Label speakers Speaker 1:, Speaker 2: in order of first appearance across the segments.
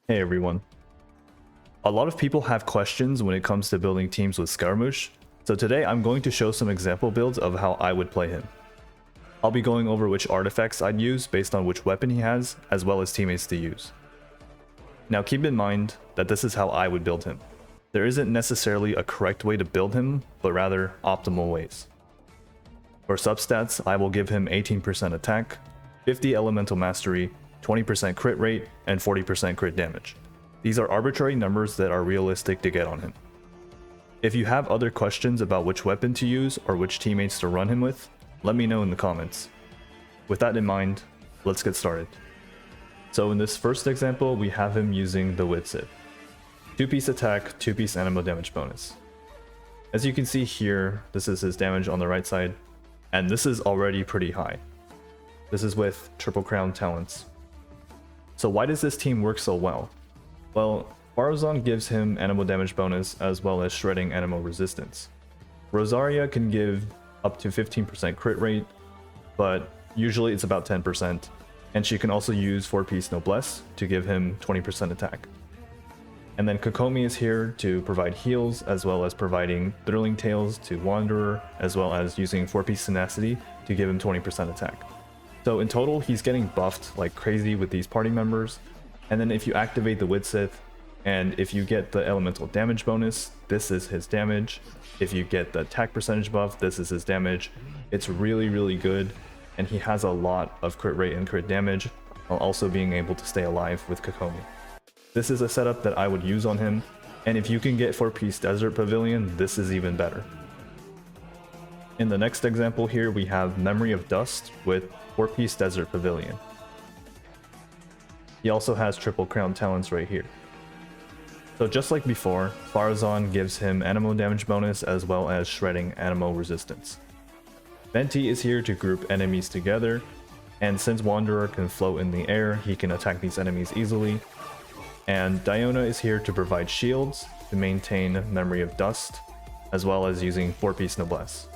Speaker 1: Hey everyone. A lot of people have questions when it comes to building teams with Scaramouche, so today I'm going to show some example builds of how I would play him. I'll be going over which artifacts I'd use based on which weapon he has, as well as teammates to use. Now keep in mind that this is how I would build him. There isn't necessarily a correct way to build him, but rather optimal ways. For substats, I will give him 18% attack, 50 elemental mastery, 20% crit rate, and 40% crit damage. These are arbitrary numbers that are realistic to get on him. If you have other questions about which weapon to use or which teammates to run him with, let me know in the comments. With that in mind, let's get started. So in this first example, we have him using the Wit Sith. 2-piece attack, 2-piece animal damage bonus. As you can see here, this is his damage on the right side, and this is already pretty high. This is with Triple Crown talents. So why does this team work so well? Well, Farazan gives him animal damage bonus as well as shredding animal resistance. Rosaria can give up to 15% crit rate, but usually it's about 10%, and she can also use 4-piece noblesse to give him 20% attack. And then Kokomi is here to provide heals, as well as providing Thrilling Tales to Wanderer, as well as using 4-piece tenacity to give him 20% attack. So in total, he's getting buffed like crazy with these party members. And then if you activate the Wit Sith, and if you get the elemental damage bonus, this is his damage. If you get the attack percentage buff, this is his damage. It's really good, and he has a lot of crit rate and crit damage, while also being able to stay alive with Kokomi. This is a setup that I would use on him, and if you can get 4-piece Desert Pavilion, this is even better. In the next example here, we have Memory of Dust with 4-piece Desert Pavilion. He also has Triple Crown talents right here. So just like before, Farazan gives him animal damage bonus as well as shredding animal resistance. Venti is here to group enemies together, and since Wanderer can float in the air, he can attack these enemies easily. And Diona is here to provide shields to maintain Memory of Dust, as well as using 4-piece noblesse.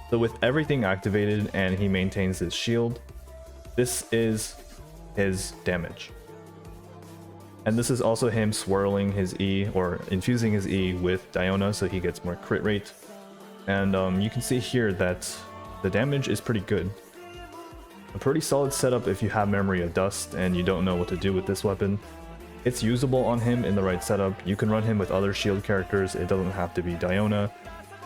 Speaker 1: So with everything activated and he maintains his shield, this is his damage. And this is also him swirling his E or infusing his E with Diona so he gets more crit rate. And you can see here that the damage is pretty good. A pretty solid setup if you have Memory of Dust and you don't know what to do with this weapon. It's usable on him in the right setup. You can run him with other shield characters, it doesn't have to be Diona.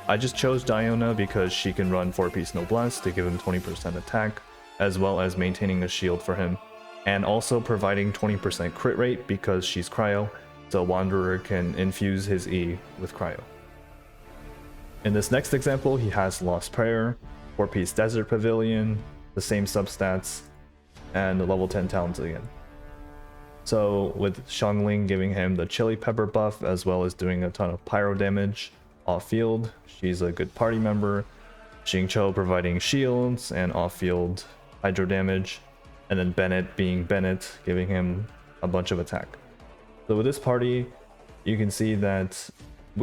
Speaker 1: I just chose Diona because she can run 4-piece noblesse to give him 20% attack, as well as maintaining a shield for him, and also providing 20% crit rate because she's cryo, so Wanderer can infuse his E with cryo. In this next example, he has Lost Prayer, 4-piece Desert Pavilion, the same substats, and level 10 talents again. So with Xiangling giving him the chili pepper buff as well as doing a ton of pyro damage off-field, she's a good party member. Xingqiu providing shields and off-field hydro damage, and then Bennett being Bennett, giving him a bunch of attack. So with this party, you can see that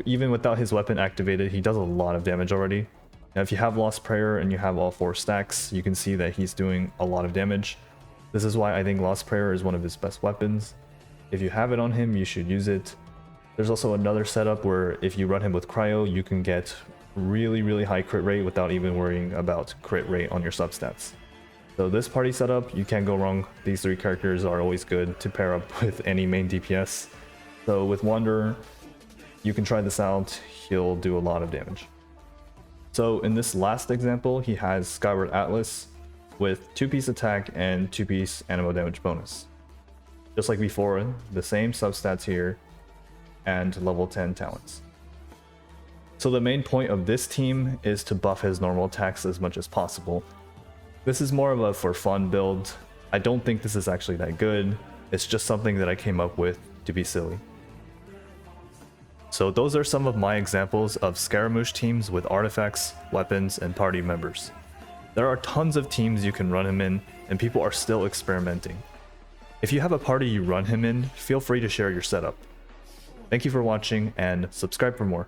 Speaker 1: even without his weapon activated, he does a lot of damage already. Now if you have Lost Prayer and you have all 4 stacks, you can see that he's doing a lot of damage. This is why I think Lost Prayer is one of his best weapons. If you have it on him, you should use it. There's also another setup where if you run him with cryo, you can get really high crit rate without even worrying about crit rate on your substats. So this party setup, you can't go wrong. These 3 characters are always good to pair up with any main DPS. So with Wanderer, you can try this out, he'll do a lot of damage. So in this last example, he has Skyward Atlas with 2-piece attack and 2-piece animal damage bonus. Just like before, the same substats here, and level 10 talents. So the main point of this team is to buff his normal attacks as much as possible. This is more of a for fun build. I don't think this is actually that good. It's just something that I came up with to be silly. So those are some of my examples of Scaramouche teams with artifacts, weapons, and party members. There are tons of teams you can run him in, and people are still experimenting. If you have a party you run him in, feel free to share your setup. Thank you for watching, and subscribe for more.